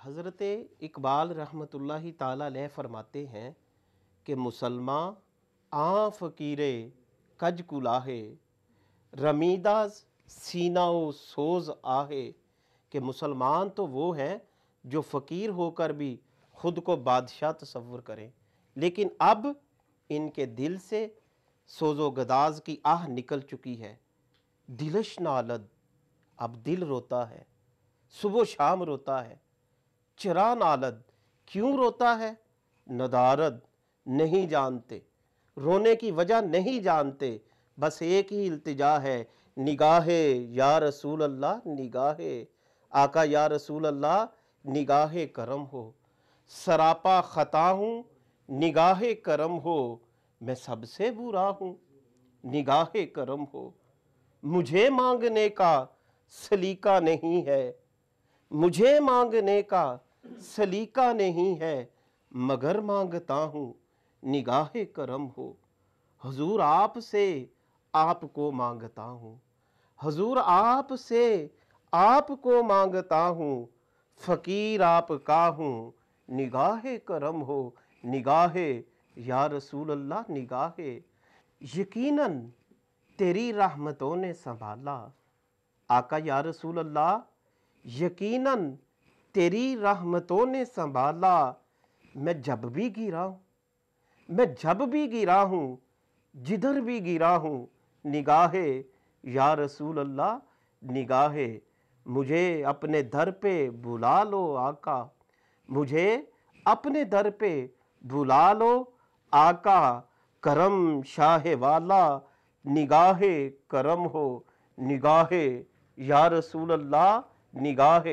حضرت اقبال رحمتاللہ تعالی علیہ فرماتے ہیں کہ مسلمان آ فقیرے کج کلاہے رمیدہ سینہ و سوز آہے، کہ مسلمان تو وہ ہیں جو فقیر ہو کر بھی خود کو بادشاہ تصور کریں، لیکن اب ان کے دل سے سوز و گداز کی آہ نکل چکی ہے۔ دلش نالد، اب دل روتا ہے، صبح و شام روتا ہے۔ چرا نالد، کیوں روتا ہے؟ ندارد، نہیں جانتے، رونے کی وجہ نہیں جانتے، بس ایک ہی التجا ہے، نگاہ یا رسول اللہ نگاہ آقا یا رسول اللہ نگاہ کرم ہو، سراپا خطا ہوں نگاہ کرم ہو، میں سب سے برا ہوں نگاہ کرم ہو۔ مجھے مانگنے کا سلیقہ نہیں ہے، مجھے مانگنے کا سلیقہ نہیں ہے، مگر مانگتا ہوں نگاہ کرم ہو۔ حضور آپ سے آپ کو مانگتا ہوں، حضور آپ سے آپ کو مانگتا ہوں، فقیر آپ کا ہوں نگاہ کرم ہو، نگاہ یا رسول اللہ نگاہ۔ یقیناً تیری رحمتوں نے سنبھالا، آقا یا رسول اللہ یقیناً تیری رحمتوں نے سنبھالا، میں جب بھی گرا ہوں، میں جب بھی گرا ہوں، جدھر بھی گرا ہوں، نگاہ یا رسول اللہ نگاہ۔ مجھے اپنے در پہ بلا لو آقا، مجھے اپنے در پہ بلا لو آقا، کرم شاہ والا نگاہ کرم ہو، نگاہ یا رسول اللہ نگاہ۔